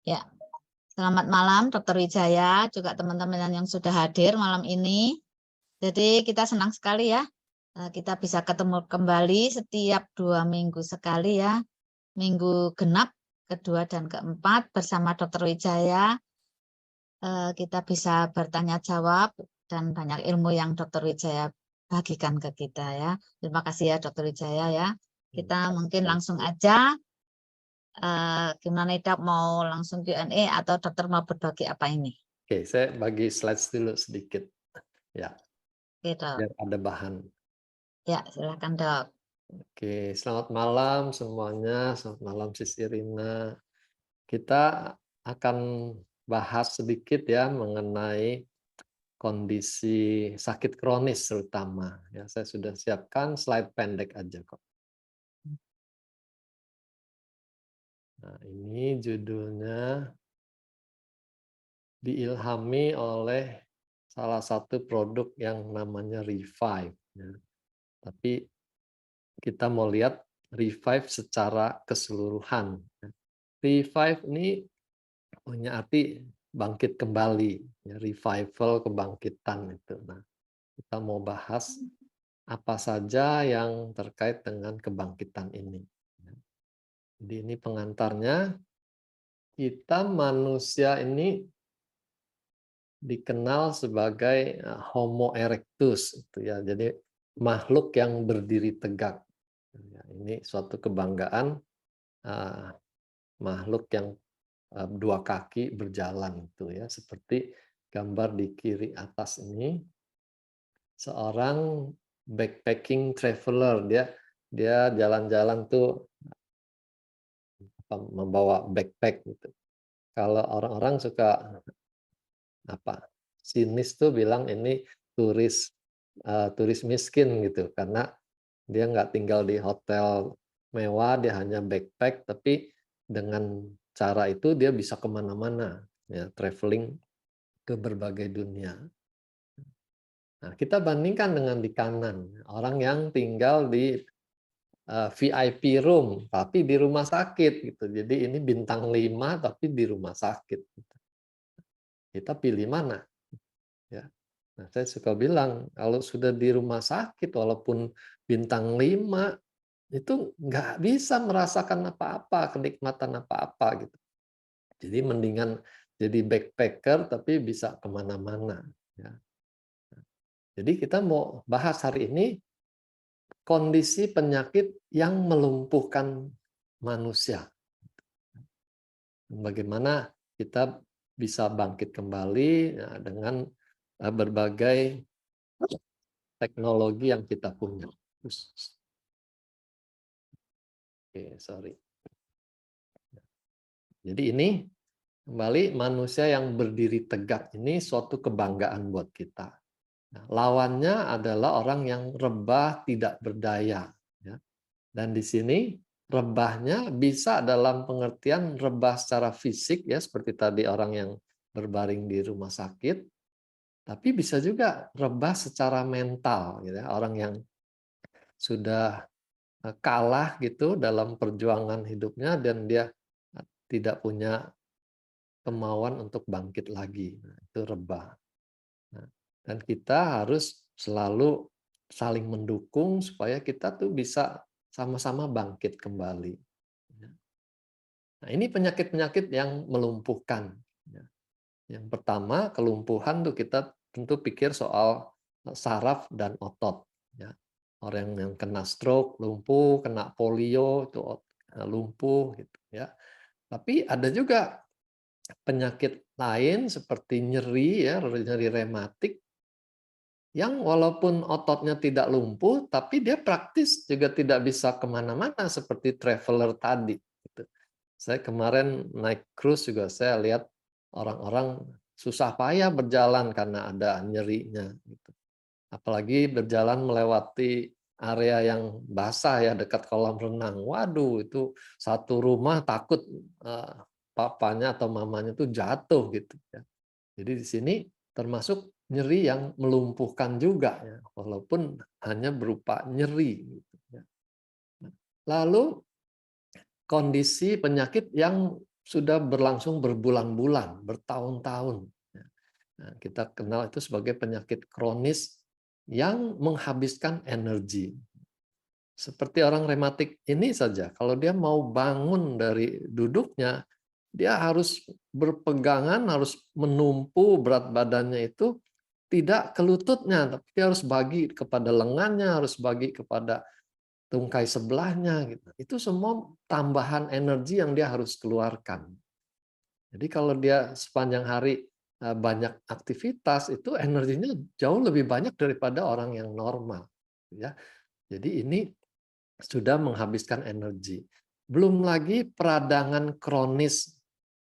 Ya, selamat malam Dokter Wijaya, juga teman-teman yang sudah hadir malam ini. Jadi kita senang sekali ya, kita bisa ketemu kembali setiap 2 minggu sekali ya, minggu genap kedua dan keempat bersama Dokter Wijaya. Kita bisa bertanya jawab dan banyak ilmu yang Dokter Wijaya bagikan ke kita ya. Terima kasih ya Dokter Wijaya ya. Kita mungkin langsung aja. Gimana Dok, mau langsung Q&A atau dokter mau berbagi apa ini? Oke, saya bagi slides dulu sedikit ya, Oke Dok. biar ada bahan. Ya, silakan Dok. Oke, selamat malam semuanya. Selamat malam Sis Irina. Kita akan bahas sedikit ya mengenai kondisi sakit kronis terutama. Ya, saya sudah siapkan slide pendek aja kok. Nah, ini judulnya diilhami oleh salah satu produk yang namanya Revive. Ya. Tapi kita mau lihat Revive secara keseluruhan. Revive ini punya arti bangkit kembali, ya, revival, kebangkitan itu. Nah, kita mau bahas apa saja yang terkait dengan kebangkitan ini. Jadi ini pengantarnya, kita manusia ini dikenal sebagai Homo erectus, itu ya. Jadi makhluk yang berdiri tegak. Ya, ini suatu kebanggaan, makhluk yang dua kaki berjalan itu ya, seperti gambar di kiri atas ini, seorang backpacking traveler, dia dia jalan-jalan tuh membawa backpack gitu. Kalau orang-orang suka apa, sinis tuh bilang ini turis turis miskin gitu, karena dia nggak tinggal di hotel mewah, dia hanya backpack, tapi dengan cara itu dia bisa kemana-mana, ya, traveling ke berbagai dunia. Nah, kita bandingkan dengan di kanan, orang yang tinggal di VIP room, tapi di rumah sakit gitu. Jadi ini bintang 5 tapi di rumah sakit. Kita pilih mana? Ya. Nah, saya suka bilang kalau sudah di rumah sakit walaupun bintang 5 itu nggak bisa merasakan apa-apa, kenikmatan apa-apa gitu. Jadi mendingan jadi backpacker tapi bisa kemana-mana. Ya. Jadi kita mau bahas hari ini kondisi penyakit yang melumpuhkan manusia. Bagaimana kita bisa bangkit kembali ya, dengan berbagai teknologi yang kita punya. Oke, sorry. Jadi ini kembali manusia yang berdiri tegak ini suatu kebanggaan buat kita. Nah, lawannya adalah orang yang rebah tidak berdaya. Ya. Dan di sini rebahnya bisa dalam pengertian rebah secara fisik ya, seperti tadi orang yang berbaring di rumah sakit, tapi bisa juga rebah secara mental gitu ya, orang yang sudah kalah gitu dalam perjuangan hidupnya dan dia tidak punya kemauan untuk bangkit lagi. Nah, itu rebah. Nah, dan kita harus selalu saling mendukung supaya kita tuh bisa sama-sama bangkit kembali. Nah, ini penyakit-penyakit yang melumpuhkan. Yang pertama, kelumpuhan tuh kita tentu pikir soal saraf dan otot. Ya. Orang yang kena stroke lumpuh, kena polio itu lumpuh gitu ya. Tapi ada juga penyakit lain seperti nyeri ya, nyeri rematik yang walaupun ototnya tidak lumpuh, tapi dia praktis juga tidak bisa kemana-mana seperti traveler tadi. Gitu. Saya kemarin naik cruise juga saya lihat orang-orang susah payah berjalan karena ada nyerinya. Gitu. Apalagi berjalan melewati area yang basah ya dekat kolam renang. Waduh, itu satu rumah takut papanya atau mamanya tuh jatuh gitu ya. Jadi di sini termasuk nyeri yang melumpuhkan juga ya, walaupun hanya berupa nyeri gitu ya. Lalu kondisi penyakit yang sudah berlangsung berbulan-bulan, bertahun-tahun. Ya. Nah, kita kenal itu sebagai penyakit kronis yang menghabiskan energi. Seperti orang rematik ini saja, kalau dia mau bangun dari duduknya, dia harus berpegangan, harus menumpu berat badannya itu tidak ke lututnya, tapi dia harus bagi kepada lengannya, harus bagi kepada tungkai sebelahnya. Gitu. Itu semua tambahan energi yang dia harus keluarkan. Jadi kalau dia sepanjang hari banyak aktivitas, itu energinya jauh lebih banyak daripada orang yang normal. Ya. Jadi ini sudah menghabiskan energi. Belum lagi peradangan kronis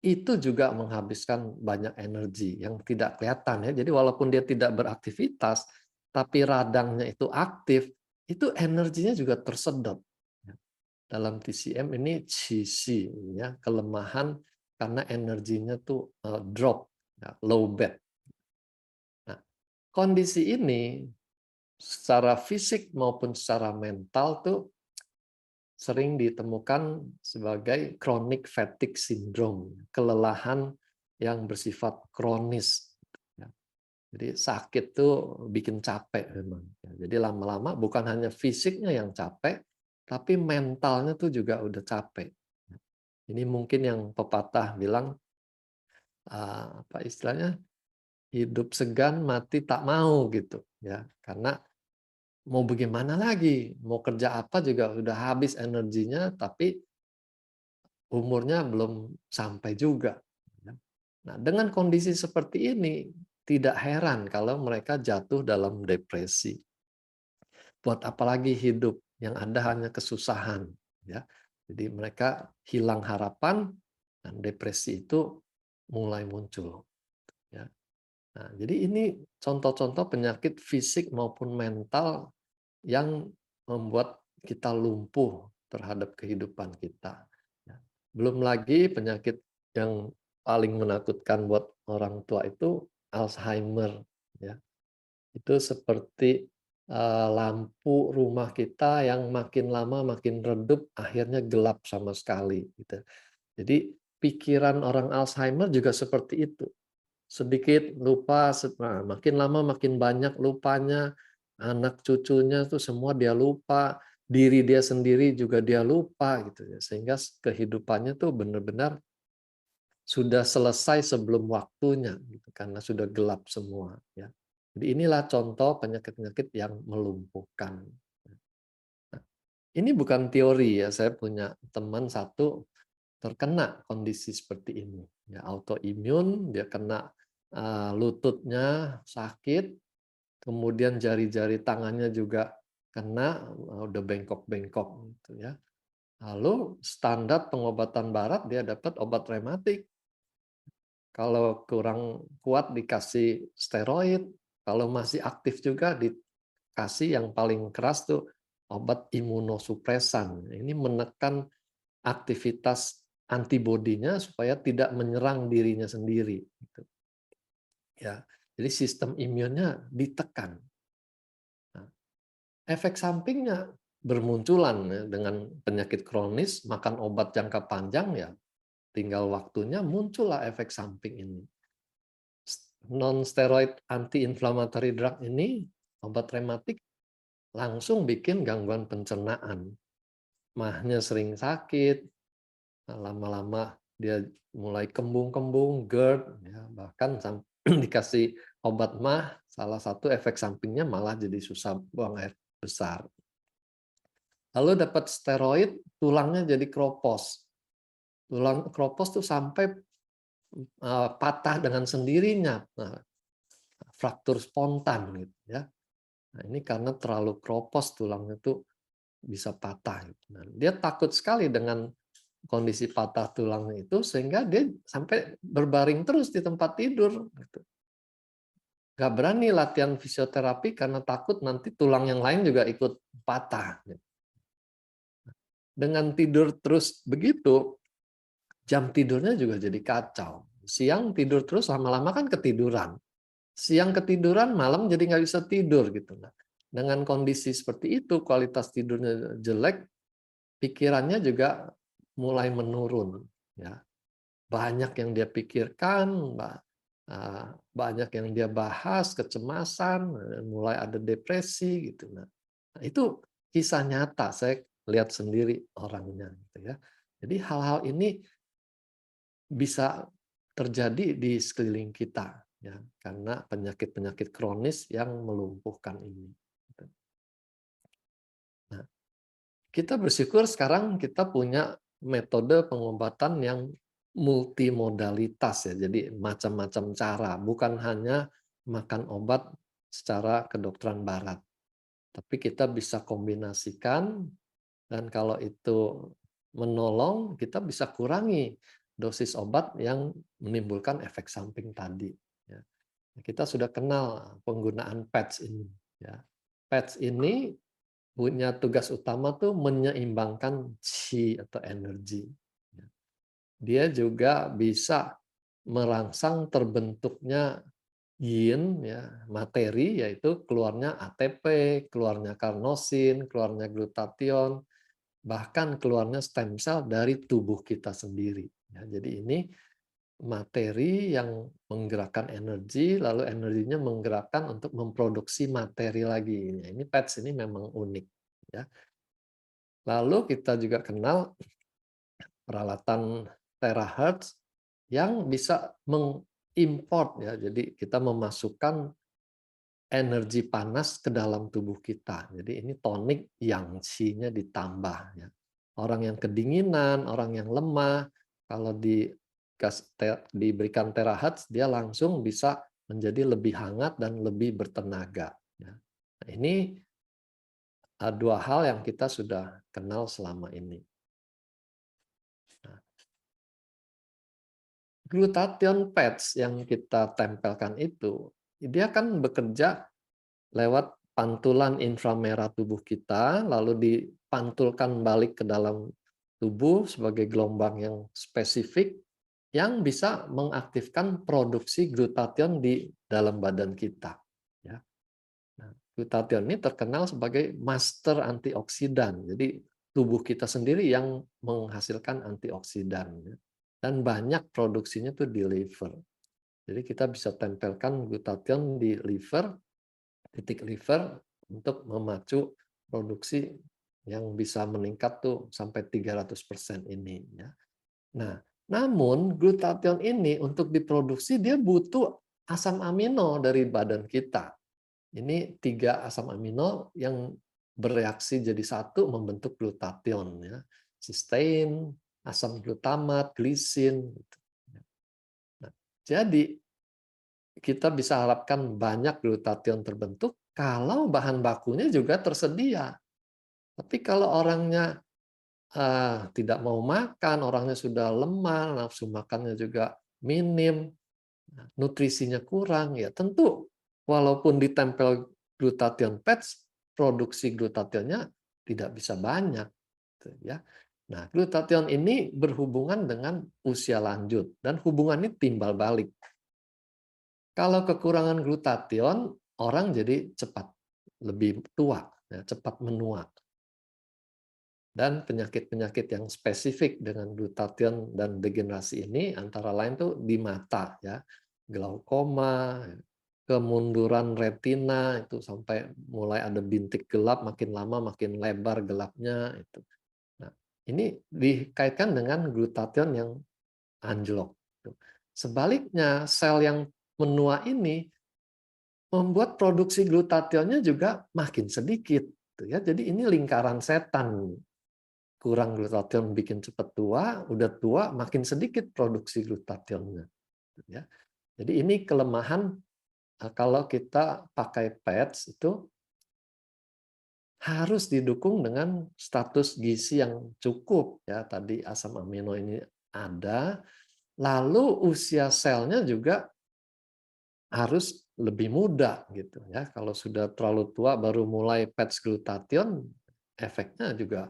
itu juga menghabiskan banyak energi yang tidak kelihatan ya. Jadi walaupun dia tidak beraktivitas, tapi radangnya itu aktif, itu energinya juga tersedot. Dalam TCM ini QC ya, kelemahan karena energinya tuh drop, ya, low bed. Nah, kondisi ini secara fisik maupun secara mental tuh sering ditemukan sebagai chronic fatigue syndrome, kelelahan yang bersifat kronis. Ya. Jadi sakit tuh bikin capek memang. Ya, jadi lama-lama bukan hanya fisiknya yang capek, tapi mentalnya tuh juga udah capek. Ini mungkin yang pepatah bilang apa istilahnya, hidup segan mati tak mau gitu ya. Karena mau bagaimana lagi, mau kerja apa juga udah habis energinya, tapi umurnya belum sampai juga. Nah, dengan kondisi seperti ini, tidak heran kalau mereka jatuh dalam depresi. Buat apalagi hidup yang ada hanya kesusahan, ya. Jadi mereka hilang harapan dan depresi itu mulai muncul, ya. Nah, jadi ini contoh-contoh penyakit fisik maupun mental yang membuat kita lumpuh terhadap kehidupan kita. Ya. Belum lagi penyakit yang paling menakutkan buat orang tua itu Alzheimer. Ya. Itu seperti lampu rumah kita yang makin lama makin redup, akhirnya gelap sama sekali. Gitu. Jadi pikiran orang Alzheimer juga seperti itu. Sedikit lupa, nah, makin lama makin banyak lupanya, anak cucunya tuh semua dia lupa, diri dia sendiri juga dia lupa gitu ya. Sehingga kehidupannya tuh benar-benar sudah selesai sebelum waktunya gitu karena sudah gelap semua ya. Jadi inilah contoh penyakit-penyakit yang melumpuhkan. Nah, ini bukan teori ya, saya punya teman satu terkena kondisi seperti ini. Ya, autoimun, dia kena lututnya sakit, kemudian jari-jari tangannya juga kena, udah bengkok-bengkok gitu ya. Lalu standar pengobatan barat dia dapat obat rematik. Kalau kurang kuat dikasih steroid, kalau masih aktif juga dikasih yang paling keras tuh obat imunosupresan. Ini menekan aktivitas antibodinya supaya tidak menyerang dirinya sendiri. Gitu. Ya, jadi sistem imunnya ditekan. Nah, efek sampingnya bermunculan ya, dengan penyakit kronis, makan obat jangka panjang ya, tinggal waktunya muncullah efek samping ini. Non steroid anti-inflammatory drug ini, obat rematik langsung bikin gangguan pencernaan. Mahnya sering sakit, lama-lama dia mulai kembung-kembung, GERD, ya, bahkan dikasih obat mah, salah satu efek sampingnya malah jadi susah buang air besar. Lalu dapat steroid, tulangnya jadi kropos. Tulang kropos tuh sampai patah dengan sendirinya, nah, fraktur spontan gitu ya. Nah, ini karena terlalu kropos tulangnya tuh bisa patah. Gitu. Nah, dia takut sekali dengan kondisi patah tulangnya itu sehingga dia sampai berbaring terus di tempat tidur. Gitu. Gak berani latihan fisioterapi karena takut nanti tulang yang lain juga ikut patah. Gitu. Dengan tidur terus begitu, jam tidurnya juga jadi kacau. Siang tidur terus, lama-lama kan ketiduran. Siang ketiduran, malam jadi nggak bisa tidur gitu. Nah, dengan kondisi seperti itu, kualitas tidurnya jelek, pikirannya juga mulai menurun. Ya. banyak yang dia pikirkan, banyak yang dia bahas, kecemasan, mulai ada depresi gitu. Nah, itu kisah nyata, saya lihat sendiri orangnya gitu ya. Jadi hal-hal ini bisa terjadi di sekeliling kita ya, karena penyakit-penyakit kronis yang melumpuhkan ini. Gitu. Nah, kita bersyukur sekarang kita punya metode pengobatan yang multimodalitas ya, jadi macam-macam cara, bukan hanya makan obat secara kedokteran barat, tapi kita bisa kombinasikan dan kalau itu menolong, kita bisa kurangi dosis obat yang menimbulkan efek samping tadi. Ya. Kita sudah kenal penggunaan PATS ini. Ya. PATS ini punya tugas utama tuh menyeimbangkan qi atau energi. Ya. Dia juga bisa merangsang terbentuknya yin, ya, materi, yaitu keluarnya ATP, keluarnya karnosin, keluarnya glutathione, bahkan keluarnya stem cell dari tubuh kita sendiri. Ya, jadi ini materi yang menggerakkan energi, lalu energinya menggerakkan untuk memproduksi materi lagi. Nah, ini PETS ini memang unik. Ya. Lalu kita juga kenal peralatan terahertz yang bisa mengimport, ya. Jadi kita memasukkan energi panas ke dalam tubuh kita. Jadi ini tonik yang qi-nya ditambah. Ya. Orang yang kedinginan, orang yang lemah, kalau diberikan terahertz, dia langsung bisa menjadi lebih hangat dan lebih bertenaga. Ya. Nah, ini dua hal yang kita sudah kenal selama ini. Nah, glutathione pads yang kita tempelkan itu, dia kan bekerja lewat pantulan inframerah tubuh kita, lalu dipantulkan balik ke dalam tubuh sebagai gelombang yang spesifik yang bisa mengaktifkan produksi glutathione di dalam badan kita. Ya. Nah, glutathione ini terkenal sebagai master antioksidan. Jadi tubuh kita sendiri yang menghasilkan antioksidan. Ya. Dan banyak produksinya tuh di liver. Jadi kita bisa tempelkan glutathione di liver, titik liver untuk memacu produksi yang bisa meningkat tuh sampai 300% ini ya. Nah, namun glutathione ini untuk diproduksi dia butuh asam amino dari badan kita. Ini 3 asam amino yang bereaksi jadi satu membentuk glutathione ya. Cysteine, asam glutamat, glisin gitu. Nah, jadi kita bisa harapkan banyak glutathione terbentuk kalau bahan bakunya juga tersedia. Tapi kalau orangnya tidak mau makan, orangnya sudah lemah, nafsu makannya juga minim, nutrisinya kurang, ya tentu walaupun ditempel glutathione pads, produksi glutathionnya tidak bisa banyak. Gitu ya. Nah, glutathione ini berhubungan dengan usia lanjut dan hubungannya timbal balik. Kalau kekurangan glutathione, orang jadi cepat lebih tua, ya, cepat menua. Dan penyakit-penyakit yang spesifik dengan glutathione dan degenerasi ini antara lain tuh di mata, ya, glaukoma, kemunduran retina itu sampai mulai ada bintik gelap, makin lama makin lebar gelapnya itu. Nah, ini dikaitkan dengan glutathione yang anjlok. Sebaliknya, sel yang menua ini membuat produksi glutathionnya juga makin sedikit. Ya. Jadi ini lingkaran setan. Kurang glutathione bikin cepat tua, udah tua makin sedikit produksi glutathionnya. Ya. Jadi ini kelemahan kalau kita pakai pads itu harus didukung dengan status gizi yang cukup. Ya, tadi asam amino ini ada, lalu usia selnya juga harus lebih muda gitu ya. Kalau sudah terlalu tua baru mulai patch glutathione, efeknya juga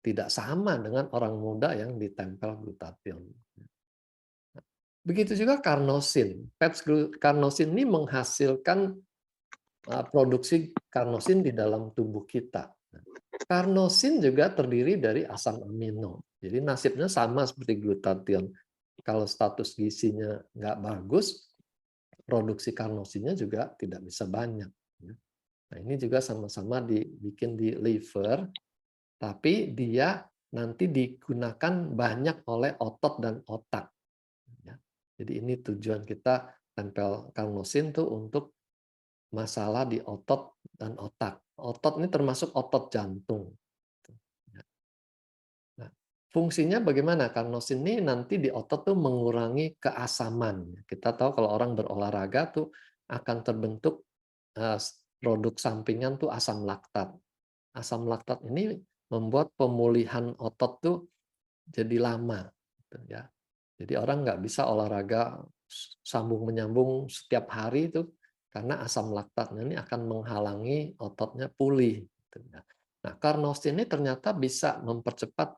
tidak sama dengan orang muda yang ditempel glutathione. Begitu juga karnosin. Patch karnosin ini menghasilkan produksi karnosin di dalam tubuh kita. Karnosin juga terdiri dari asam amino. Jadi nasibnya sama seperti glutathione. Kalau status gizinya nggak bagus, produksi karnosinnya juga tidak bisa banyak. Ya. Nah, ini juga sama-sama dibikin di liver, tapi dia nanti digunakan banyak oleh otot dan otak. Ya. Jadi ini tujuan kita tempel karnosin tuh untuk masalah di otot dan otak. Otot ini termasuk otot jantung. Ya. Nah, fungsinya bagaimana? Karnosin ini nanti di otot tuh mengurangi keasaman. Kita tahu kalau orang berolahraga tuh akan terbentuk produk sampingan tuh asam laktat. Asam laktat ini membuat pemulihan otot tuh jadi lama, gitu ya. Jadi orang nggak bisa olahraga sambung menyambung setiap hari itu karena asam laktatnya ini akan menghalangi ototnya pulih. Gitu ya. Nah, karnosin ini ternyata bisa mempercepat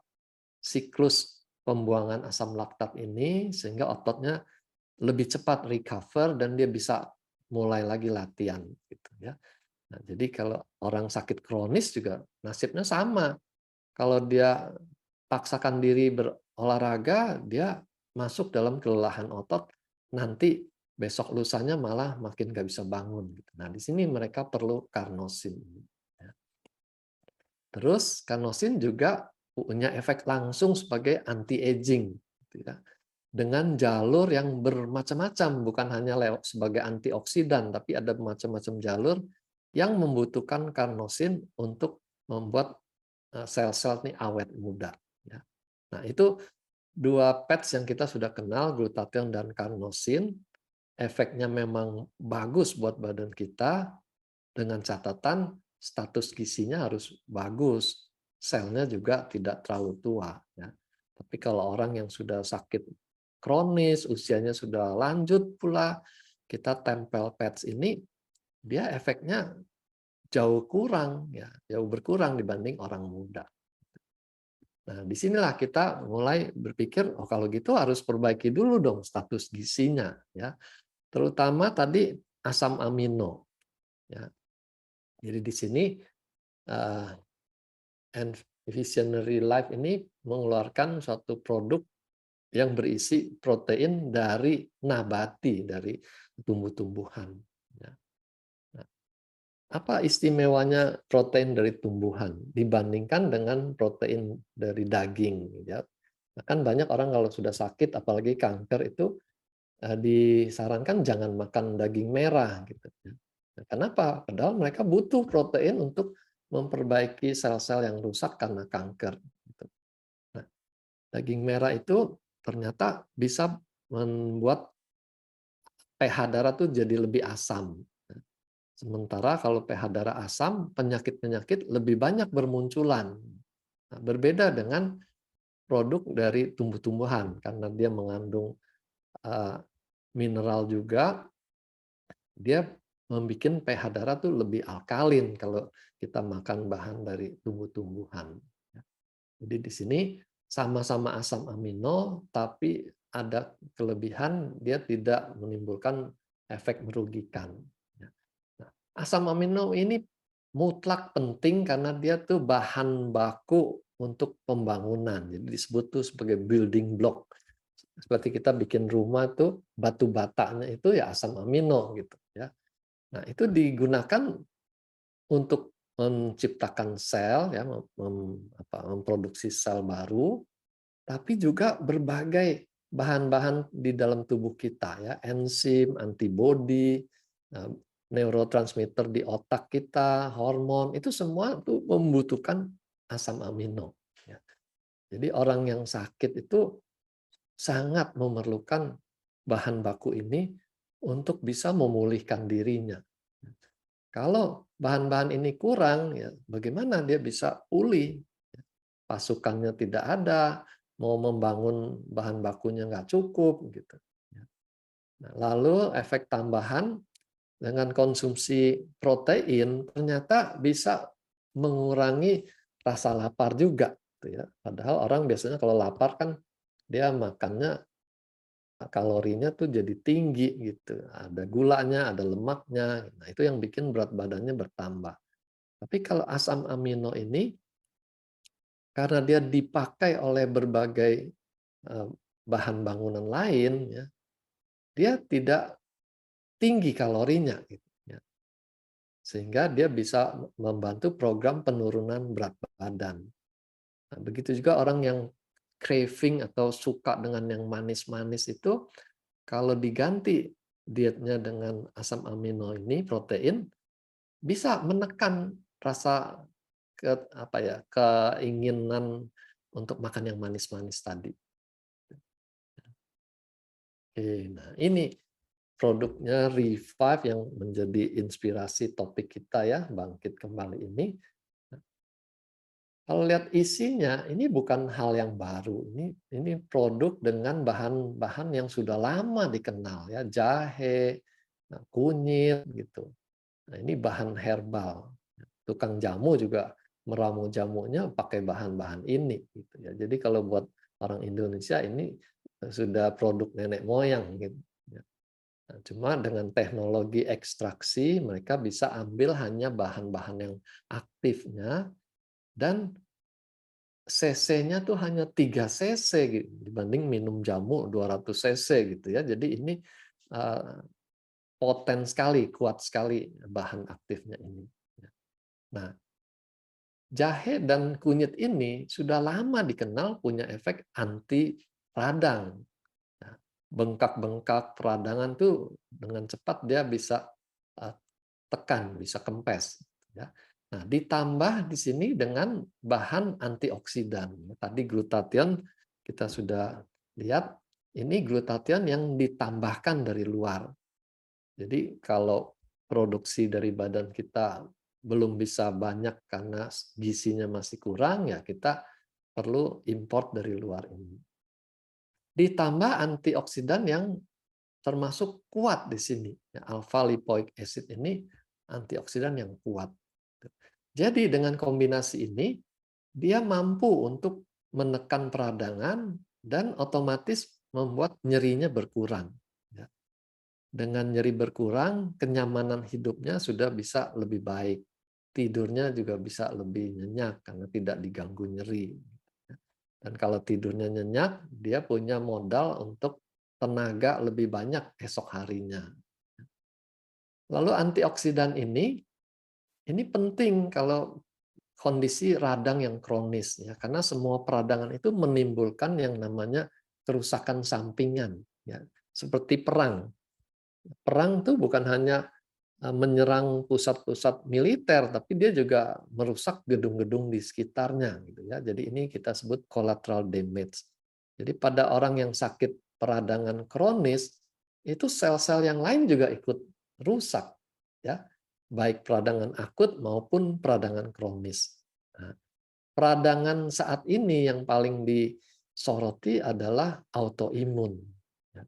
siklus pembuangan asam laktat ini sehingga ototnya lebih cepat recover dan dia bisa mulai lagi latihan gitu ya. Nah, jadi kalau orang sakit kronis juga nasibnya sama. Kalau dia paksakan diri berolahraga, dia masuk dalam kelelahan otot, nanti besok lusanya malah makin nggak bisa bangun. Gitu. Nah, di sini mereka perlu karnosin. Ya. Terus karnosin juga punya efek langsung sebagai anti-aging. Gitu ya. Dengan jalur yang bermacam-macam, bukan hanya lewat sebagai antioksidan, tapi ada macam-macam jalur yang membutuhkan karnosin untuk membuat sel-sel ini awet muda. Ya. Nah, itu dua pets yang kita sudah kenal, glutathione dan karnosin, efeknya memang bagus buat badan kita, dengan catatan status gizinya harus bagus, selnya juga tidak terlalu tua. Ya. Tapi kalau orang yang sudah sakit kronis, usianya sudah lanjut pula, kita tempel pets ini, dia efeknya jauh kurang, ya, jauh berkurang dibanding orang muda. Nah, disinilah kita mulai berpikir, oh kalau gitu harus perbaiki dulu dong status gizinya, ya. Terutama tadi asam amino, ya. Jadi di sini Visionary Life ini mengeluarkan suatu produk yang berisi protein dari nabati, dari tumbuh-tumbuhan. Ya. Nah, apa istimewanya protein dari tumbuhan dibandingkan dengan protein dari daging? Ya. Kan banyak orang kalau sudah sakit, apalagi kanker itu disarankan jangan makan daging merah, gitu. Nah, kenapa? Padahal mereka butuh protein untuk memperbaiki sel-sel yang rusak karena kanker. Gitu. Nah, daging merah itu ternyata bisa membuat pH darah tuh jadi lebih asam. Sementara kalau pH darah asam, penyakit-penyakit lebih banyak bermunculan. Nah, berbeda dengan produk dari tumbuh-tumbuhan karena dia mengandung eh, mineral juga, dia membuat pH darah tuh lebih alkalin kalau kita makan bahan dari tumbuh-tumbuhan. Jadi di sini sama-sama asam amino, tapi ada kelebihan dia tidak menimbulkan efek merugikan. Nah, asam amino ini mutlak penting karena dia tuh bahan baku untuk pembangunan. Jadi disebut tuh sebagai building block. Seperti kita bikin rumah tuh batu batanya itu ya asam amino gitu ya. Nah, itu digunakan untuk menciptakan sel ya, memproduksi sel baru, tapi juga berbagai bahan-bahan di dalam tubuh kita ya, enzim, antibodi, neurotransmitter di otak kita, hormon, itu semua itu membutuhkan asam amino. Ya. Jadi orang yang sakit itu sangat memerlukan bahan baku ini untuk bisa memulihkan dirinya. Kalau bahan-bahan ini kurang, ya bagaimana dia bisa pulih? Pasukannya tidak ada, mau membangun bahan bakunya nggak cukup, gitu. Nah, lalu efek tambahan dengan konsumsi protein ternyata bisa mengurangi rasa lapar juga, gitu ya. Padahal orang biasanya kalau lapar kan dia makannya kalorinya tuh jadi tinggi gitu. Ada gulanya, ada lemaknya. Nah, itu yang bikin berat badannya bertambah. Tapi kalau asam amino ini karena dia dipakai oleh berbagai bahan bangunan lain, ya, dia tidak tinggi kalorinya, gitu, ya. Sehingga dia bisa membantu program penurunan berat badan. Nah, begitu juga orang yang craving atau suka dengan yang manis-manis itu, kalau diganti dietnya dengan asam amino ini, protein, bisa menekan rasa keinginan untuk makan yang manis-manis tadi. Oke, nah ini produknya Revive yang menjadi inspirasi topik kita ya, bangkit kembali ini. Kalau lihat isinya, ini bukan hal yang baru. Ini produk dengan bahan-bahan yang sudah lama dikenal ya, jahe, kunyit gitu. Nah, ini bahan herbal. Tukang jamu juga meramu jamunya pakai bahan-bahan ini gitu ya. Jadi kalau buat orang Indonesia ini sudah produk nenek moyang gitu ya. Nah, cuma dengan teknologi ekstraksi mereka bisa ambil hanya bahan-bahan yang aktifnya dan cc-nya tuh hanya 3 cc gitu, dibanding minum jamu 200 cc gitu ya. Jadi ini poten sekali, kuat sekali bahan aktifnya ini. Nah, jahe dan kunyit ini sudah lama dikenal punya efek anti radang. Nah, bengkak-bengkak peradangan tuh dengan cepat dia bisa tekan, bisa kempes. Ya. Nah, ditambah di sini dengan bahan antioksidan. Tadi glutathione kita sudah lihat, ini glutathione yang ditambahkan dari luar. Jadi kalau produksi dari badan kita belum bisa banyak karena gizinya masih kurang, ya kita perlu import dari luar ini. Ditambah antioksidan yang termasuk kuat di sini. Alpha lipoic acid ini antioksidan yang kuat. Jadi dengan kombinasi ini, dia mampu untuk menekan peradangan dan otomatis membuat nyerinya berkurang. Dengan nyeri berkurang, kenyamanan hidupnya sudah bisa lebih baik. Tidurnya juga bisa lebih nyenyak karena tidak diganggu nyeri. Dan kalau tidurnya nyenyak, dia punya modal untuk tenaga lebih banyak esok harinya. Lalu antioksidan ini penting kalau kondisi radang yang kronis ya, karena semua peradangan itu menimbulkan yang namanya kerusakan sampingan ya, seperti perang. Perang tuh bukan hanya menyerang pusat-pusat militer, tapi dia juga merusak gedung-gedung di sekitarnya gitu ya. Jadi ini kita sebut collateral damage. Jadi pada orang yang sakit peradangan kronis, itu sel-sel yang lain juga ikut rusak ya. Baik peradangan akut maupun peradangan kronis. Nah, peradangan saat ini yang paling disoroti adalah autoimun. Ya.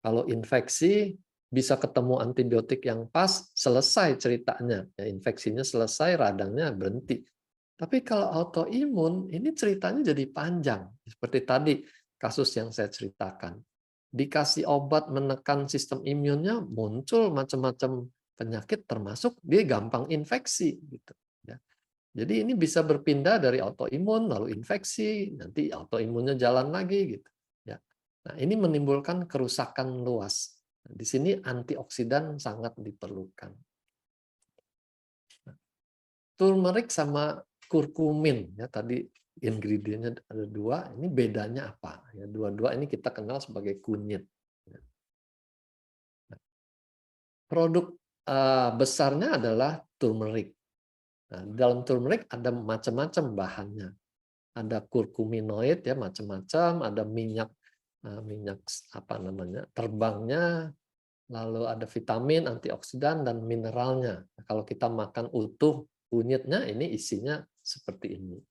Kalau infeksi bisa ketemu antibiotik yang pas, selesai ceritanya. Ya, infeksinya selesai, radangnya berhenti. Tapi kalau autoimun, ini ceritanya jadi panjang. Seperti tadi, kasus yang saya ceritakan. Dikasih obat menekan sistem imunnya, muncul macam-macam penyakit, termasuk dia gampang infeksi. Gitu. Ya. Jadi ini bisa berpindah dari autoimun, lalu infeksi, nanti autoimunnya jalan lagi. Gitu. Ya. Nah, ini menimbulkan kerusakan luas. Di sini antioksidan sangat diperlukan. Turmeric sama kurkumin ya tadi ingredientnya ada 2. Ini bedanya apa? Ya dua-dua ini kita kenal sebagai kunyit. Produk besarnya adalah turmeric. Nah, dalam turmeric ada macam-macam bahannya. Ada kurkuminoid ya macam-macam, ada minyak apa namanya terbangnya, lalu ada vitamin, antioksidan, dan mineralnya. Kalau kita makan utuh kunyitnya, ini isinya seperti ini.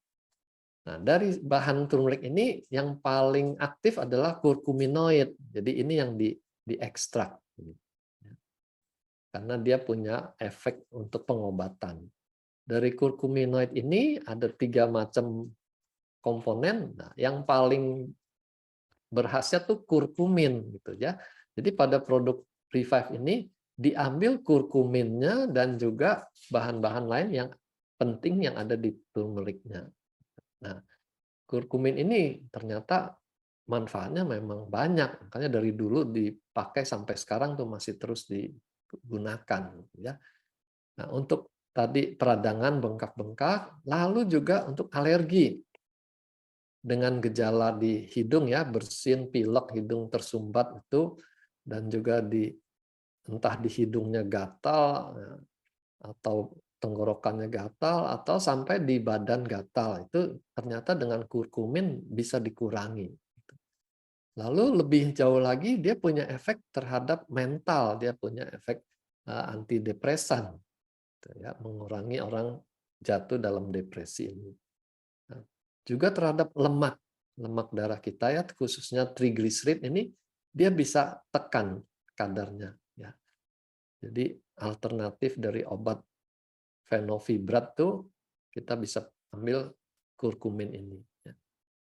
Nah, dari bahan turmeric ini yang paling aktif adalah kurkuminoid. Jadi ini yang diekstrak. Karena dia punya efek untuk pengobatan. Dari kurkuminoid ini ada 3 macam komponen. Nah, yang paling berkhasiat tuh kurkumin gitu ya. Jadi pada produk Revive ini diambil kurkuminnya dan juga bahan-bahan lain yang penting yang ada di turmericnya. Nah, kurkumin ini ternyata manfaatnya memang banyak. Makanya dari dulu dipakai sampai sekarang tuh masih terus digunakan, ya. Nah, untuk tadi peradangan bengkak-bengkak, lalu juga untuk alergi dengan gejala di hidung ya, bersin, pilek, hidung tersumbat itu, dan juga entah di hidungnya gatal ya, atau tenggorokannya gatal atau sampai di badan gatal, itu ternyata dengan kurkumin bisa dikurangi. Lalu lebih jauh lagi dia punya efek terhadap mental, dia punya efek antidepresan, gitu ya, mengurangi orang jatuh dalam depresi ini. Nah, juga terhadap lemak, lemak darah kita ya, khususnya trigliserid ini dia bisa tekan kadarnya ya. Jadi alternatif dari obat fenovibrat tuh kita bisa ambil kurkumin ini. Ya.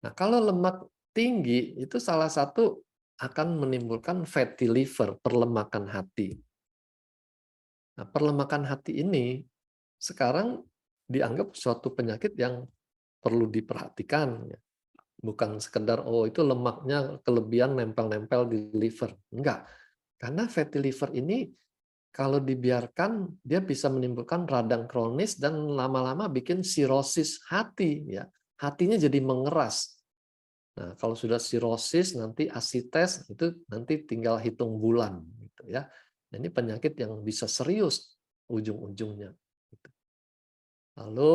Nah, kalau lemak tinggi itu salah satu akan menimbulkan fatty liver, perlemakan hati. Nah, perlemakan hati ini sekarang dianggap suatu penyakit yang perlu diperhatikan. Ya. Bukan sekedar, oh itu lemaknya kelebihan nempel-nempel di liver. Enggak. Karena fatty liver ini kalau dibiarkan dia bisa menimbulkan radang kronis dan lama-lama bikin sirosis hati ya. Hatinya jadi mengeras. Nah, kalau sudah sirosis nanti asites itu nanti tinggal hitung bulan gitu ya. Ini penyakit yang bisa serius ujung-ujungnya. Gitu. Lalu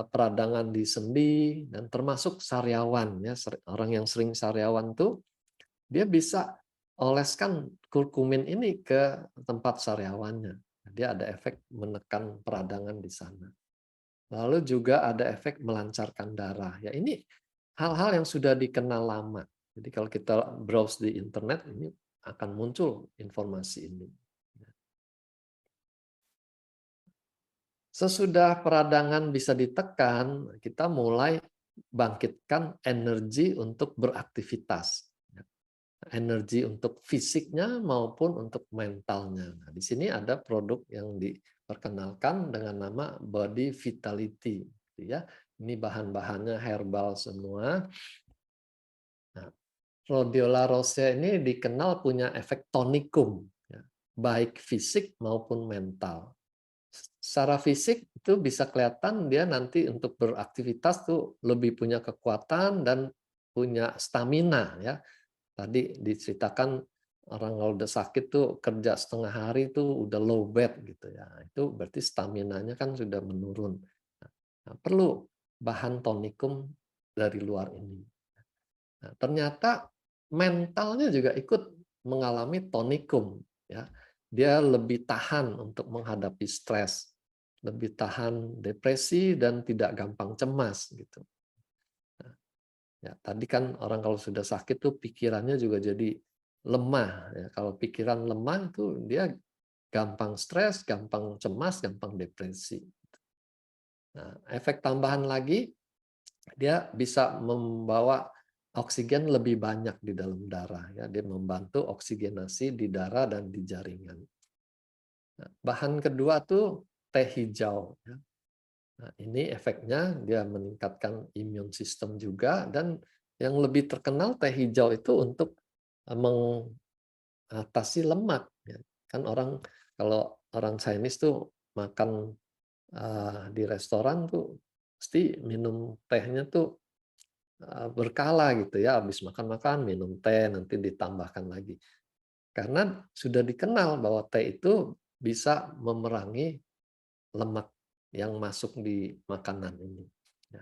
peradangan di sendi dan termasuk sariawan ya, orang yang sering sariawan tuh dia bisa oleskan kurkumin ini ke tempat sariawannya. Dia ada efek menekan peradangan di sana. Lalu juga ada efek melancarkan darah. Ya ini hal-hal yang sudah dikenal lama. Jadi kalau kita browse di internet ini akan muncul informasi ini. Sesudah peradangan bisa ditekan, kita mulai bangkitkan energi untuk beraktivitas. Energi untuk fisiknya maupun untuk mentalnya. Nah, di sini ada produk yang diperkenalkan dengan nama Body Vitality, gitu ya. Ini bahan-bahannya herbal semua. Nah, Rhodiola rosea ini dikenal punya efek tonikum, ya, baik fisik maupun mental. Secara fisik itu bisa kelihatan dia nanti untuk beraktivitas tuh lebih punya kekuatan dan punya stamina ya. Tadi diceritakan orang kalau udah sakit tuh kerja setengah hari tuh udah low bed gitu ya. Itu berarti stamina-nya kan sudah menurun. Nah, perlu bahan tonikum dari luar ini. Nah, ternyata mentalnya juga ikut mengalami tonikum ya. Dia lebih tahan untuk menghadapi stres, lebih tahan depresi dan tidak gampang cemas gitu. Ya, tadi kan orang kalau sudah sakit tuh pikirannya juga jadi lemah. Ya. Kalau pikiran lemah tuh dia gampang stres, gampang cemas, gampang depresi. Nah, efek tambahan lagi, dia bisa membawa oksigen lebih banyak di dalam darah. Ya. Dia membantu oksigenasi di darah dan di jaringan. Nah, bahan kedua tuh teh hijau. Ya. Nah, ini efeknya dia meningkatkan imun sistem juga dan yang lebih terkenal teh hijau itu untuk mengatasi lemak. Ya. Kan orang kalau orang Chinese tuh makan di restoran tuh pasti minum tehnya tuh berkala gitu ya. Habis makan-makan minum teh nanti ditambahkan lagi. Karena sudah dikenal bahwa teh itu bisa memerangi lemak yang masuk di makanan ini. Ya.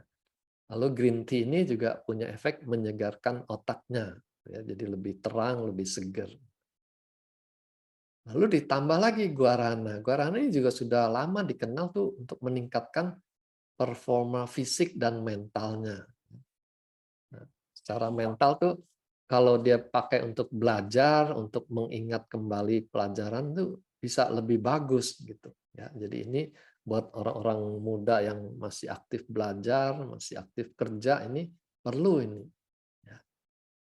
Lalu green tea ini juga punya efek menyegarkan otaknya, ya, jadi lebih terang, lebih segar. Lalu ditambah lagi guarana. Guarana ini juga sudah lama dikenal tuh untuk meningkatkan performa fisik dan mentalnya. Nah, secara mental tuh kalau dia pakai untuk belajar, untuk mengingat kembali pelajaran tuh bisa lebih bagus gitu. Ya, jadi ini buat orang-orang muda yang masih aktif belajar, masih aktif kerja ini perlu ini. Ya.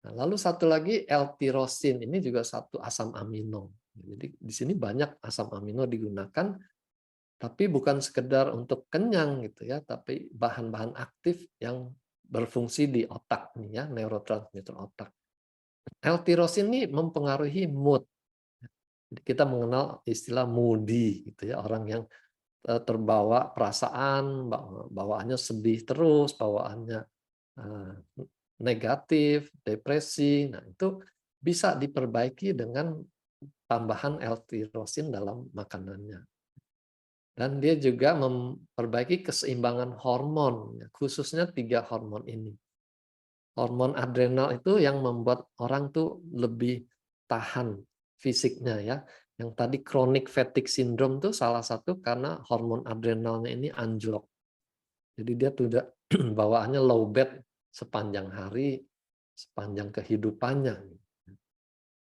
Nah, lalu satu lagi L-tirosin ini juga satu asam amino. Jadi di sini banyak asam amino digunakan, tapi bukan sekedar untuk kenyang gitu ya, tapi bahan-bahan aktif yang berfungsi di otak nih ya, neurotransmitter otak. L-tirosin ini mempengaruhi mood. Jadi kita mengenal istilah moody gitu ya, orang yang terbawa perasaan, bawaannya sedih terus, bawaannya eh, negatif, depresi. Nah, itu bisa diperbaiki dengan tambahan L-tirosin dalam makanannya. Dan dia juga memperbaiki keseimbangan hormon, khususnya 3 hormon ini. Hormon adrenal itu yang membuat orang tuh lebih tahan fisiknya ya. Yang tadi chronic fatigue syndrome tuh salah satu karena hormon adrenalnya ini anjlok. Jadi dia tidak bawaannya low bed sepanjang hari, sepanjang kehidupannya.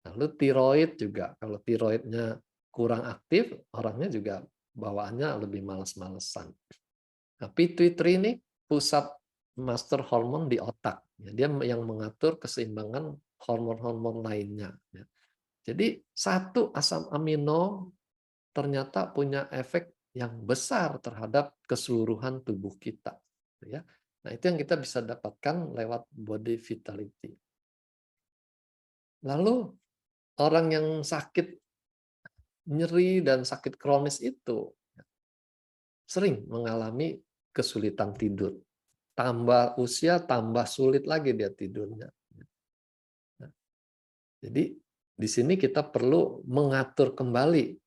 Lalu tiroid juga, kalau tiroidnya kurang aktif, orangnya juga bawaannya lebih malas-malesan. Nah, pituitary ini pusat master hormon di otak. Dia yang mengatur keseimbangan hormon-hormon lainnya. Jadi satu asam amino ternyata punya efek yang besar terhadap keseluruhan tubuh kita. Nah, itu yang kita bisa dapatkan lewat body vitality. Lalu orang yang sakit nyeri dan sakit kronis itu sering mengalami kesulitan tidur. Tambah usia, tambah sulit lagi dia tidurnya. Nah, jadi di sini kita perlu mengatur kembali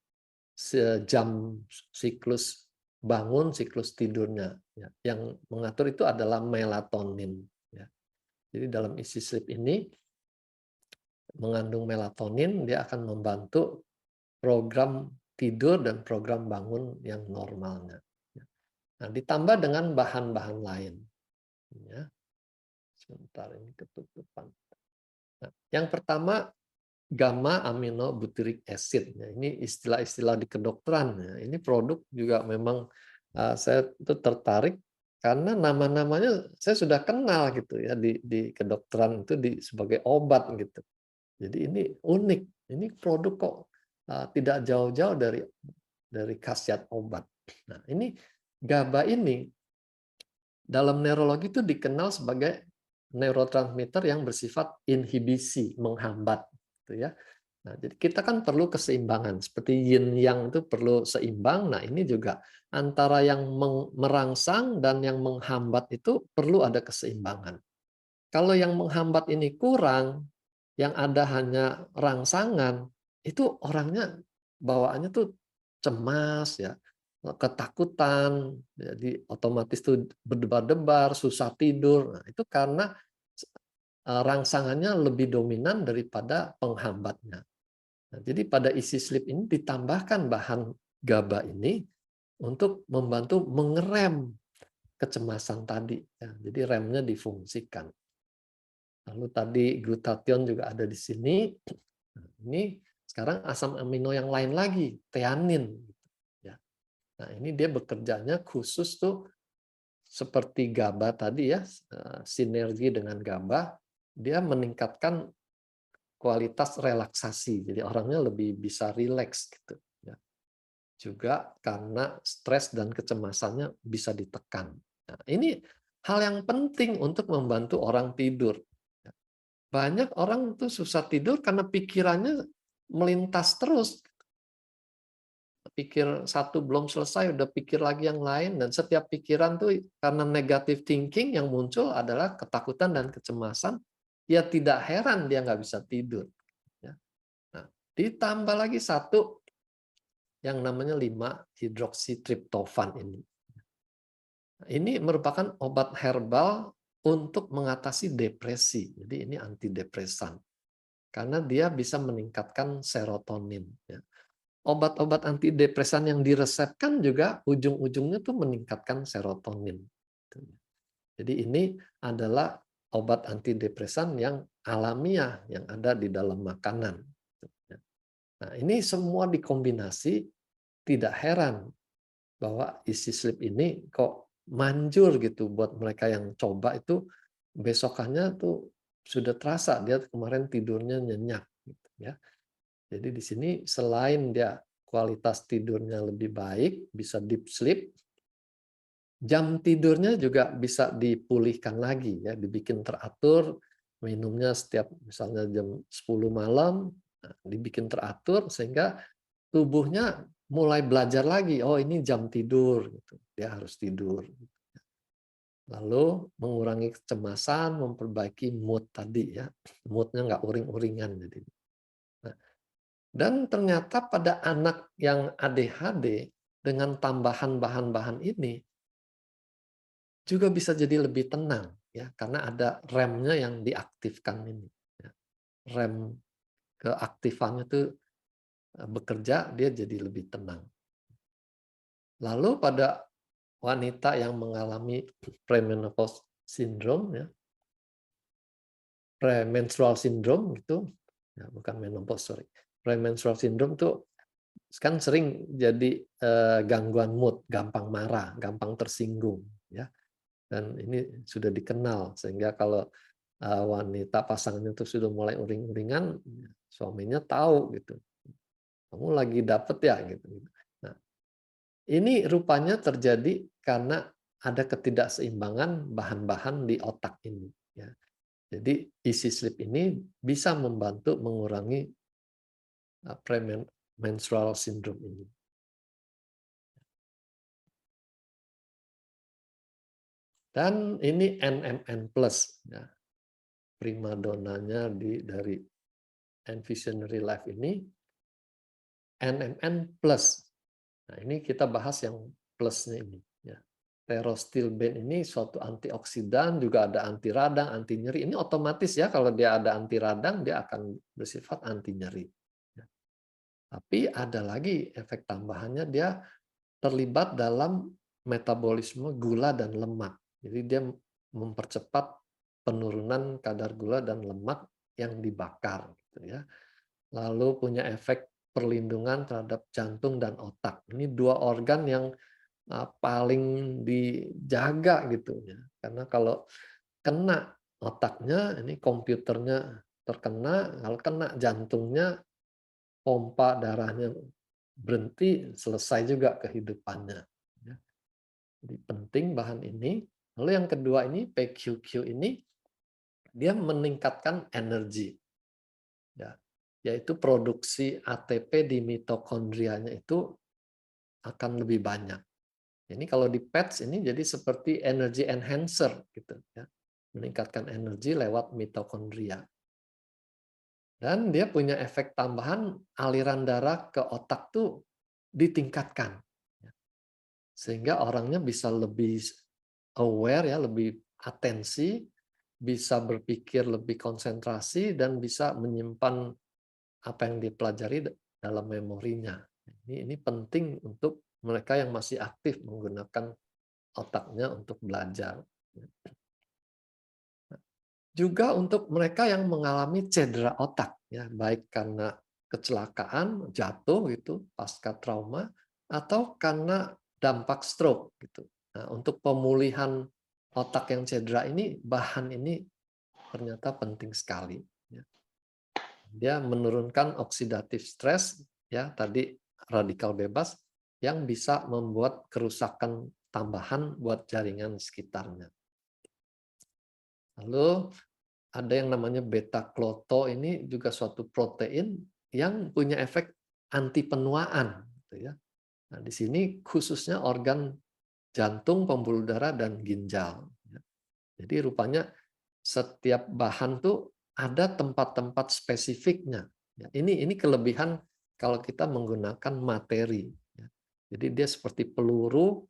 jam siklus bangun, siklus tidurnya. Yang mengatur itu adalah melatonin. Jadi dalam Easy Sleep ini mengandung melatonin, dia akan membantu program tidur dan program bangun yang normalnya. Nah, ditambah dengan bahan-bahan lain. Ya, sebentar ini ketutupan. Nah, yang pertama gamma aminobutyric acid. Ini istilah-istilah di kedokteran. Ini produk juga memang saya itu tertarik karena nama-namanya saya sudah kenal gitu ya di kedokteran itu sebagai obat gitu. Jadi ini unik. Ini produk kok tidak jauh-jauh dari khasiat obat. Nah, ini GABA ini dalam neurologi itu dikenal sebagai neurotransmitter yang bersifat inhibisi, menghambat, gitu ya. Nah, jadi kita kan perlu keseimbangan, seperti yin yang itu perlu seimbang. Nah, ini juga antara yang merangsang dan yang menghambat itu perlu ada keseimbangan. Kalau yang menghambat ini kurang, yang ada hanya rangsangan, itu orangnya bawaannya tuh cemas ya, ketakutan, jadi otomatis tuh berdebar-debar, susah tidur. Nah, itu karena rangsangannya lebih dominan daripada penghambatnya. Nah, jadi pada Easy Sleep ini ditambahkan bahan GABA ini untuk membantu mengerem kecemasan tadi. Ya, jadi remnya difungsikan. Lalu tadi glutathione juga ada di sini. Nah, ini sekarang asam amino yang lain lagi, theanin. Ya. Nah, ini dia bekerjanya khusus tuh seperti GABA tadi ya, sinergi dengan GABA, dia meningkatkan kualitas relaksasi. Jadi orangnya lebih bisa rileks gitu. Ya. Juga karena stres dan kecemasannya bisa ditekan. Nah, ini hal yang penting untuk membantu orang tidur. Banyak orang tuh susah tidur karena pikirannya melintas terus. Pikir satu belum selesai, udah pikir lagi yang lain. Dan setiap pikiran tuh karena negative thinking yang muncul adalah ketakutan dan kecemasan. Ya tidak heran dia nggak bisa tidur. Nah, ditambah lagi satu yang namanya 5-hidroksitriptofan ini. Ini merupakan obat herbal untuk mengatasi depresi. Jadi ini antidepresan. Karena dia bisa meningkatkan serotonin. Obat-obat antidepresan yang diresepkan juga ujung-ujungnya tuh meningkatkan serotonin. Jadi ini adalah obat antidepresan yang alamiah yang ada di dalam makanan. Nah, ini semua dikombinasi, tidak heran bahwa Easy Sleep ini kok manjur gitu buat mereka yang coba itu besokannya tuh sudah terasa dia kemarin tidurnya nyenyak gitu ya. Jadi di sini selain dia kualitas tidurnya lebih baik, bisa deep sleep, Jam tidurnya juga bisa dipulihkan lagi ya, dibikin teratur, minumnya setiap misalnya jam 10 malam, dibikin teratur sehingga tubuhnya mulai belajar lagi, oh ini jam tidur gitu. Dia harus tidur. Lalu mengurangi kecemasan, memperbaiki mood tadi ya. Moodnya nggak uring-uringan jadi. Nah, dan ternyata pada anak yang ADHD dengan tambahan bahan-bahan ini juga bisa jadi lebih tenang ya karena ada remnya yang diaktifkan ini ya. Rem keaktifannya itu bekerja, dia jadi lebih tenang. Lalu pada wanita yang mengalami premenopause syndrome ya, premenstrual syndrome gitu ya, bukan menopause, sorry. Premenstrual syndrome tuh kan sering jadi gangguan mood, gampang marah, gampang tersinggung ya. Dan ini sudah dikenal sehingga kalau wanita pasangannya itu sudah mulai uring-uringan, suaminya tahu gitu. Kamu lagi dapet ya gitu. Nah, ini rupanya terjadi karena ada ketidakseimbangan bahan-bahan di otak ini. Ya. Jadi easy sleep ini bisa membantu mengurangi premenstrual syndrome ini. Dan ini NMN plus, ya. Primadonanya dari Envisionary Life ini NMN plus. Nah, ini kita bahas yang plusnya ini. Ya. Pterostilbene ini suatu antioksidan, juga ada anti radang, anti nyeri. Ini otomatis ya, kalau dia ada anti radang, dia akan bersifat anti nyeri. Ya. Tapi ada lagi efek tambahannya, dia terlibat dalam metabolisme gula dan lemak. Jadi dia mempercepat penurunan kadar gula dan lemak yang dibakar. Gitu ya. Lalu punya efek perlindungan terhadap jantung dan otak. Ini dua organ yang paling dijaga gitu ya. Karena kalau kena otaknya, ini komputernya terkena, kalau kena jantungnya, pompa darahnya berhenti, selesai juga kehidupannya. Ya. Jadi penting bahan ini. Lalu yang kedua ini PQQ ini dia meningkatkan energi. Ya, yaitu produksi ATP di mitokondrianya itu akan lebih banyak. Ini kalau di PETS ini jadi seperti energy enhancer gitu ya. Meningkatkan energi lewat mitokondria. Dan dia punya efek tambahan, aliran darah ke otak tuh ditingkatkan. Sehingga orangnya bisa lebih aware ya, lebih atensi, bisa berpikir lebih konsentrasi dan bisa menyimpan apa yang dipelajari dalam memorinya. Ini penting untuk mereka yang masih aktif menggunakan otaknya untuk belajar. Juga untuk mereka yang mengalami cedera otak, ya, baik karena kecelakaan, jatuh gitu, pasca trauma, atau karena dampak stroke gitu. Nah, untuk pemulihan otak yang cedera ini, bahan ini ternyata penting sekali. Ya. Dia menurunkan oksidatif stres, ya tadi radikal bebas, yang bisa membuat kerusakan tambahan buat jaringan sekitarnya. Lalu ada yang namanya beta-kloto, ini juga suatu protein yang punya efek anti penuaan. Gitu ya. Nah, di sini khususnya organ jantung, pembuluh darah, dan ginjal. Jadi rupanya setiap bahan tuh ada tempat-tempat spesifiknya. Ini kelebihan kalau kita menggunakan materi. Jadi dia seperti peluru,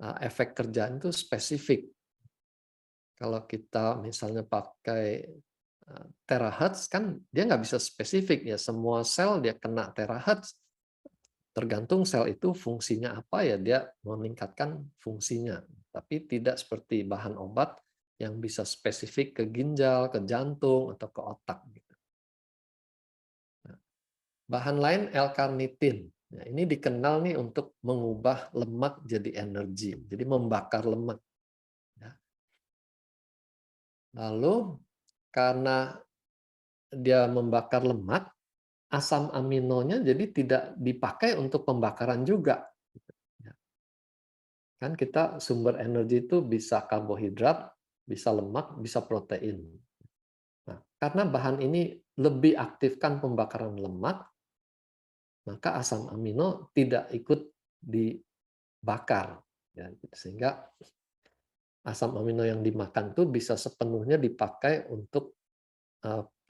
efek kerjaan itu spesifik. Kalau kita misalnya pakai terahertz kan dia nggak bisa spesifik ya, semua sel dia kena terahertz, tergantung sel itu fungsinya apa ya, dia meningkatkan fungsinya, tapi tidak seperti bahan obat yang bisa spesifik ke ginjal, ke jantung, atau ke otak. Nah, bahan lain L-karnitin. Nah, ini dikenal nih untuk mengubah lemak jadi energi, jadi membakar lemak. Lalu karena dia membakar lemak, asam aminonya jadi tidak dipakai untuk pembakaran juga. Kan kita sumber energi itu bisa karbohidrat, bisa lemak, bisa protein. Nah, karena bahan ini lebih aktifkan pembakaran lemak, maka asam amino tidak ikut dibakar. Ya, sehingga asam amino yang dimakan itu bisa sepenuhnya dipakai untuk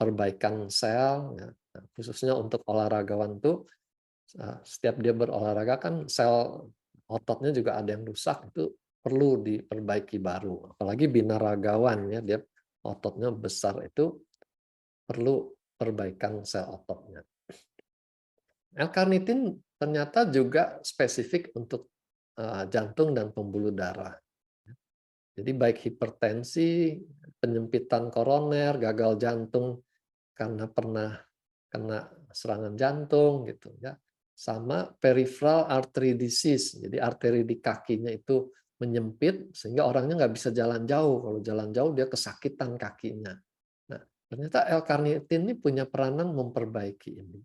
perbaikan sel, ya. Nah, khususnya untuk olahragawan tuh setiap dia berolahraga kan sel ototnya juga ada yang rusak, itu perlu diperbaiki baru. Apalagi binaragawan ya, dia ototnya besar, itu perlu perbaikan sel ototnya. L-karnitin ternyata juga spesifik untuk jantung dan pembuluh darah. Jadi baik hipertensi, penyempitan koroner, gagal jantung karena pernah kena serangan jantung gitu ya. Sama peripheral artery disease. Jadi arteri di kakinya itu menyempit sehingga orangnya nggak bisa jalan jauh. Kalau jalan jauh dia kesakitan kakinya. Nah, ternyata L-karnitin ini punya peranan memperbaiki ini.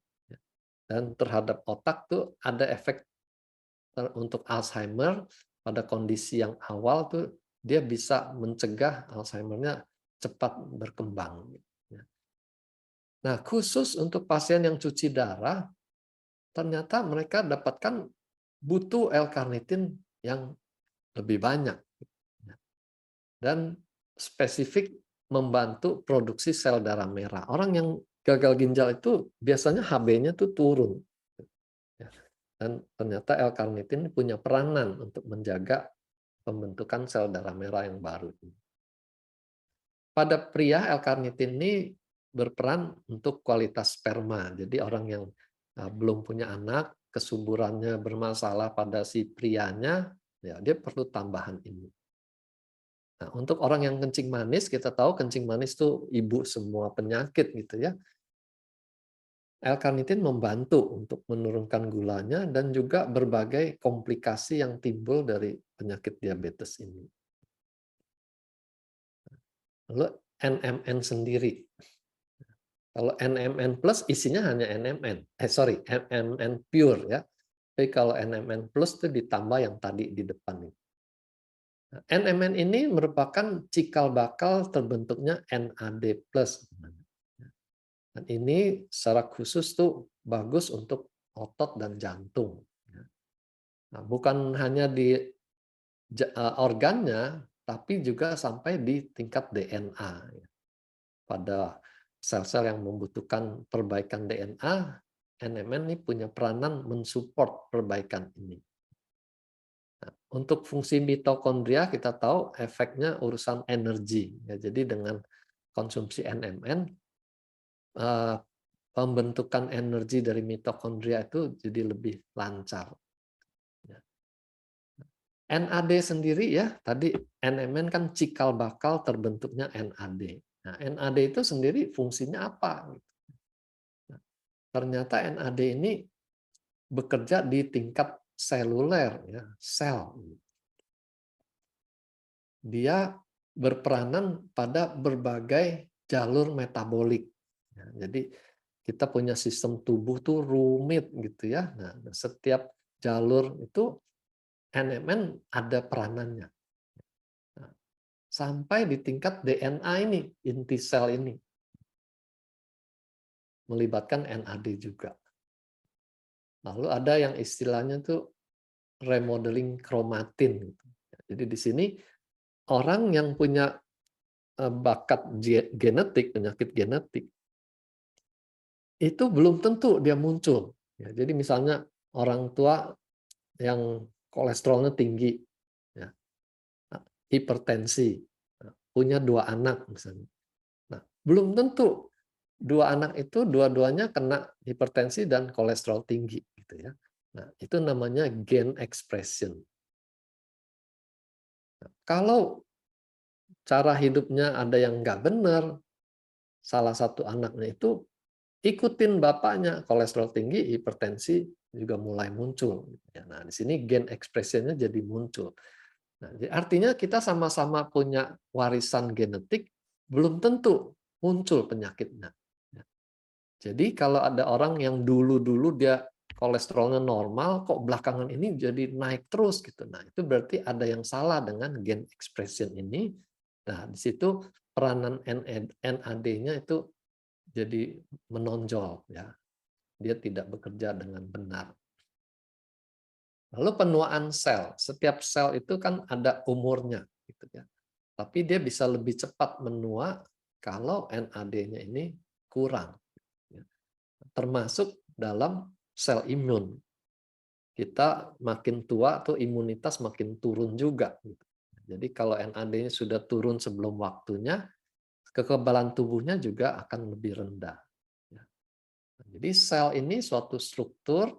Dan terhadap otak tuh ada efek untuk Alzheimer pada kondisi yang awal tuh dia bisa mencegah Alzheimer-nya cepat berkembang. Nah, khusus untuk pasien yang cuci darah, ternyata mereka dapatkan butuh L-karnitin yang lebih banyak. Dan spesifik membantu produksi sel darah merah. Orang yang gagal ginjal itu biasanya HB-nya tuh turun. Dan ternyata L-karnitin punya peranan untuk menjaga pembentukan sel darah merah yang baru. Pada pria, L-karnitin ini berperan untuk kualitas sperma. Jadi orang yang belum punya anak, kesuburannya bermasalah pada si prianya, ya dia perlu tambahan ini. Nah, untuk orang yang kencing manis, kita tahu kencing manis itu ibu semua penyakit gitu ya. L-karnitin membantu untuk menurunkan gulanya dan juga berbagai komplikasi yang timbul dari penyakit diabetes ini. Lalu NMN sendiri. Kalau NMN plus isinya hanya NMN. NMN pure ya. Tapi kalau NMN plus itu ditambah yang tadi di depan ini. Nah, NMN ini merupakan cikal bakal terbentuknya NAD plus. Dan ini secara khusus tuh bagus untuk otot dan jantung. Nah, bukan hanya di organnya, tapi juga sampai di tingkat DNA. Pada sel-sel yang membutuhkan perbaikan DNA, NMN ini punya peranan mensupport perbaikan ini. Nah, untuk fungsi mitokondria kita tahu efeknya urusan energi. Ya, jadi dengan konsumsi NMN, pembentukan energi dari mitokondria itu jadi lebih lancar. NAD sendiri ya, tadi NMN kan cikal bakal terbentuknya NAD. Nah, NAD itu sendiri fungsinya apa? Nah, ternyata NAD ini bekerja di tingkat seluler, ya, sel. Dia berperanan pada berbagai jalur metabolik. Ya, jadi kita punya sistem tubuh tuh rumit gitu ya. Nah, setiap jalur itu NMN ada peranannya. Nah, sampai di tingkat DNA ini, inti sel ini. Melibatkan NAD juga. Lalu ada yang istilahnya tuh remodeling kromatin. Jadi di sini orang yang punya bakat genetik, penyakit genetik, itu belum tentu dia muncul. Ya, jadi misalnya orang tua yang kolesterolnya tinggi, ya, hipertensi, punya 2 anak misalnya. Nah, belum tentu 2 anak itu dua-duanya kena hipertensi dan kolesterol tinggi, gitu ya. Nah, itu namanya gain expression. Nah, kalau cara hidupnya ada yang nggak benar, salah satu anaknya itu ikutin bapaknya, kolesterol tinggi, hipertensi juga mulai muncul. Nah, di sini gain expression-nya jadi muncul. Nah, artinya kita sama-sama punya warisan genetik, belum tentu muncul penyakitnya. Jadi kalau ada orang yang dulu-dulu dia kolesterolnya normal, kok belakangan ini jadi naik terus gitu. Nah, itu berarti ada yang salah dengan gen expression ini. Nah, di situ peranan NAD-nya itu jadi menonjol ya. Dia tidak bekerja dengan benar. Lalu penuaan sel, setiap sel itu kan ada umurnya gitu ya. Tapi dia bisa lebih cepat menua kalau NAD-nya ini kurang ya. Termasuk dalam sel imun. Kita makin tua tuh imunitas makin turun juga gitu. Jadi kalau NAD-nya sudah turun sebelum waktunya, kekebalan tubuhnya juga akan lebih rendah ya. Jadi sel ini suatu struktur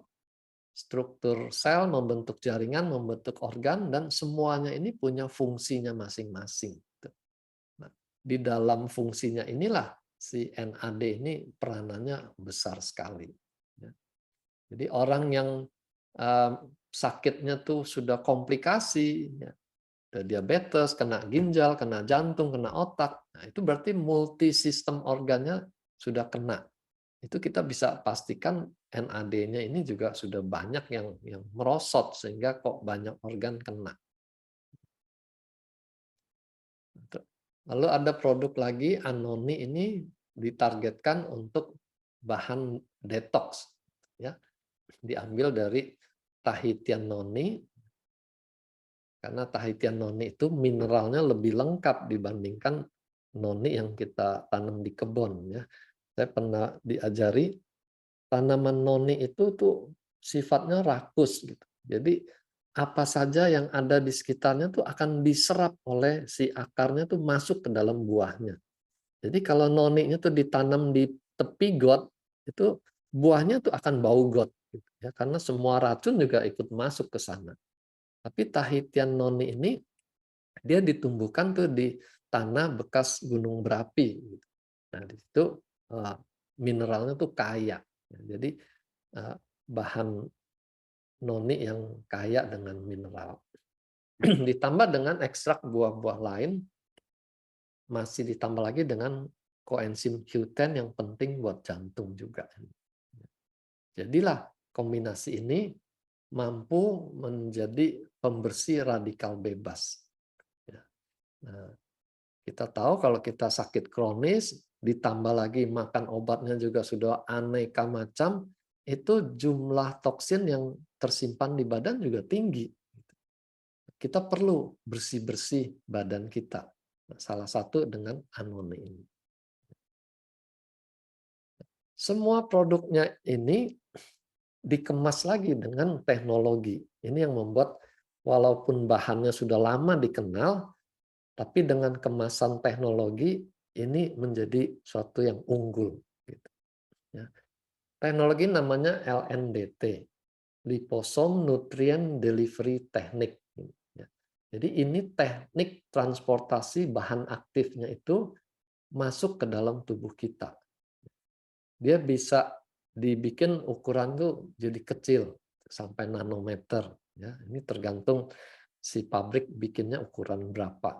sel membentuk jaringan, membentuk organ, dan semuanya ini punya fungsinya masing-masing. Nah, di dalam fungsinya inilah si NAD ini peranannya besar sekali. Ya. Jadi orang yang sakitnya tuh sudah komplikasi, ya, diabetes, kena ginjal, kena jantung, kena otak, nah itu berarti multi sistem organnya sudah kena. Itu kita bisa pastikan NAD-nya ini juga sudah banyak yang merosot sehingga kok banyak organ kena. Lalu ada produk lagi Anoni, ini ditargetkan untuk bahan detox ya. Diambil dari Tahitian noni karena Tahitian noni itu mineralnya lebih lengkap dibandingkan noni yang kita tanam di kebun ya. Saya pernah diajari tanaman noni itu tuh sifatnya rakus gitu. Jadi apa saja yang ada di sekitarnya tuh akan diserap oleh si akarnya tuh masuk ke dalam buahnya. Jadi kalau noninya tuh ditanam di tepi got, itu buahnya tuh akan bau got gitu ya, karena semua racun juga ikut masuk ke sana. Tapi Tahitian noni ini dia ditumbuhkan tuh di tanah bekas gunung berapi gitu. Nah, di situ mineralnya tuh kaya. Jadi bahan noni yang kaya dengan mineral. Ditambah dengan ekstrak buah-buah lain, masih ditambah lagi dengan koenzim Q10 yang penting buat jantung juga. Jadilah kombinasi ini mampu menjadi pembersih radikal bebas. Ya. Nah, kita tahu kalau kita sakit kronis, ditambah lagi makan obatnya juga sudah aneka macam, itu jumlah toksin yang tersimpan di badan juga tinggi. Kita perlu bersih-bersih badan kita. Salah satu dengan Anoni ini. Semua produknya ini dikemas lagi dengan teknologi. Ini yang membuat walaupun bahannya sudah lama dikenal, tapi dengan kemasan teknologi ini menjadi suatu yang unggul. Gitu. Ya. Teknologi namanya LNDT, Liposome Nutrient Delivery Technique. Ya. Jadi ini teknik transportasi bahan aktifnya itu masuk ke dalam tubuh kita. Dia bisa dibikin ukuran tuh jadi kecil sampai nanometer. Ya, ini tergantung si pabrik bikinnya ukuran berapa.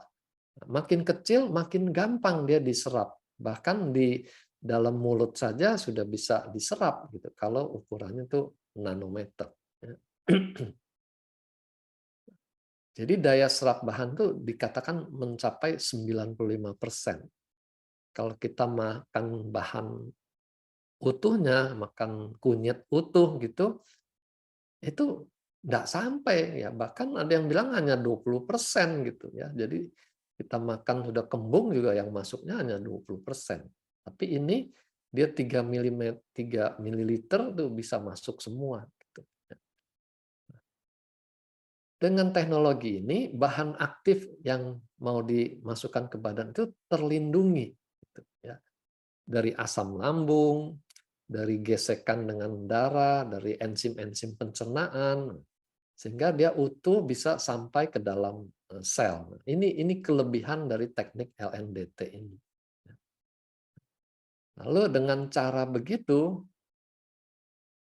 Makin kecil, makin gampang dia diserap. Bahkan di dalam mulut saja sudah bisa diserap gitu. Kalau ukurannya tuh nanometer. Ya. Jadi daya serap bahan tuh dikatakan mencapai 95%. Kalau kita makan bahan utuhnya, makan kunyit utuh gitu, itu nggak sampai ya, bahkan ada yang bilang hanya 20% gitu ya. Jadi kita makan sudah kembung juga yang masuknya hanya 20%. Tapi ini dia 3 mililiter tuh bisa masuk semua gitu. Dengan teknologi ini bahan aktif yang mau dimasukkan ke badan itu terlindungi gitu ya. Dari asam lambung, dari gesekan dengan darah, dari enzim-enzim pencernaan, sehingga dia utuh bisa sampai ke dalam sel. Ini kelebihan dari teknik LNDT ini. Lalu dengan cara begitu,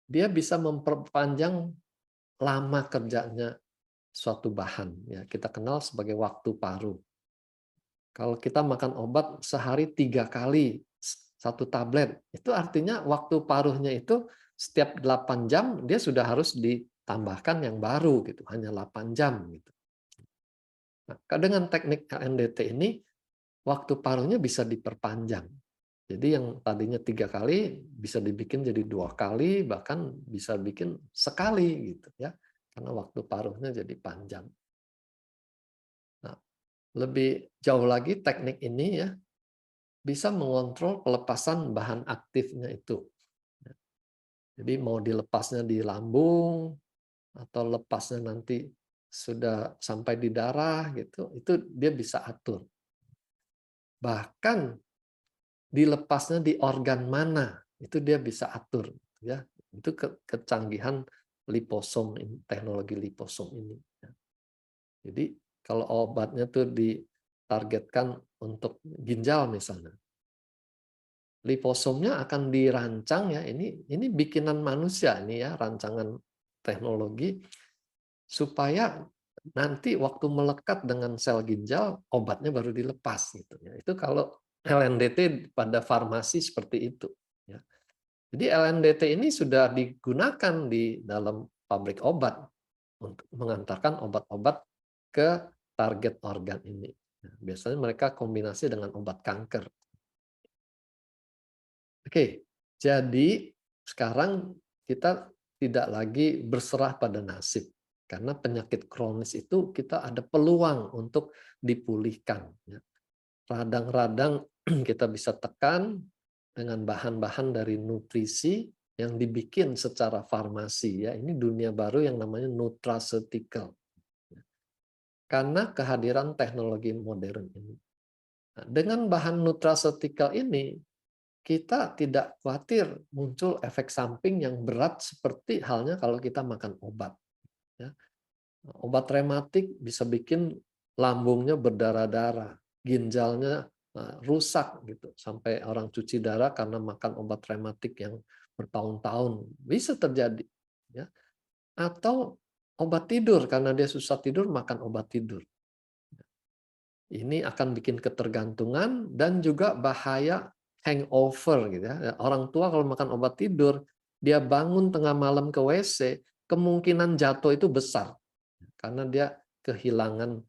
dia bisa memperpanjang lama kerjanya suatu bahan. Ya, kita kenal sebagai waktu paru. Kalau kita makan obat sehari 3 kali, 1 tablet. Itu artinya waktu paruhnya itu setiap 8 jam dia sudah harus ditambahkan yang baru gitu, hanya 8 jam gitu. Nah, dengan teknik LNDT ini waktu paruhnya bisa diperpanjang. Jadi yang tadinya 3 kali bisa dibikin jadi 2 kali, bahkan bisa bikin sekali gitu ya. Karena waktu paruhnya jadi panjang. Nah, lebih jauh lagi teknik ini ya bisa mengontrol pelepasan bahan aktifnya itu. Jadi mau dilepasnya di lambung atau lepasnya nanti sudah sampai di darah gitu, itu dia bisa atur. Bahkan dilepasnya di organ mana, itu dia bisa atur ya. Itu kecanggihan liposom ini, teknologi liposom ini ya. Jadi kalau obatnya tuh ditargetkan untuk ginjal misalnya, liposomnya akan dirancang ya, ini bikinan manusia ini ya, rancangan teknologi supaya nanti waktu melekat dengan sel ginjal obatnya baru dilepas gitu ya. Itu kalau LNDT pada farmasi seperti itu ya. Jadi LNDT ini sudah digunakan di dalam pabrik obat untuk mengantarkan obat-obat ke target organ ini. Nah, biasanya mereka kombinasi dengan obat kanker. Oke, jadi sekarang kita tidak lagi berserah pada nasib. Karena penyakit kronis itu kita ada peluang untuk dipulihkan. Ya. Radang-radang kita bisa tekan dengan bahan-bahan dari nutrisi yang dibikin secara farmasi. Ya. Ini dunia baru yang namanya nutraceutical. Karena kehadiran teknologi modern ini. Nah, dengan bahan nutraceutical ini, kita tidak khawatir muncul efek samping yang berat seperti halnya kalau kita makan obat. Ya. Obat rematik bisa bikin lambungnya berdarah-darah, ginjalnya rusak gitu, sampai orang cuci darah karena makan obat rematik yang bertahun-tahun bisa terjadi. Ya. Atau obat tidur karena dia susah tidur makan obat tidur. Ini akan bikin ketergantungan dan juga bahaya hangover gitu ya. Orang tua kalau makan obat tidur, dia bangun tengah malam ke WC, kemungkinan jatuh itu besar karena dia kehilangan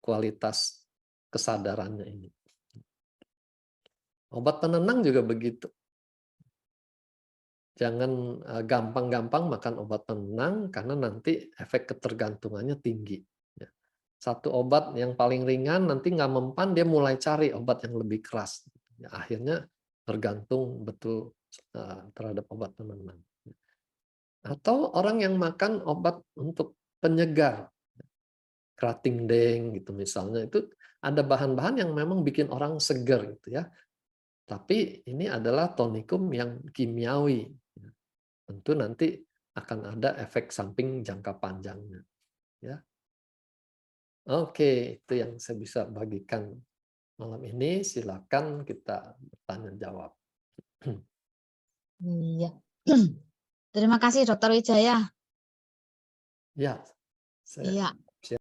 kualitas kesadarannya ini. Obat penenang juga begitu. Jangan gampang-gampang makan obat penenang karena nanti efek ketergantungannya tinggi. Satu obat yang paling ringan nanti nggak mempan dia mulai cari obat yang lebih keras. Akhirnya tergantung betul terhadap obat penenang. Atau orang yang makan obat untuk penyegar, kerating deng gitu misalnya, itu ada bahan-bahan yang memang bikin orang segar gitu ya. Tapi ini adalah tonikum yang kimiawi. Tentu nanti akan ada efek samping jangka panjangnya. Ya. Oke, itu yang saya bisa bagikan malam ini. Silakan kita bertanya jawab. Iya. Terima kasih Dokter Wijaya. Ya, saya Iya.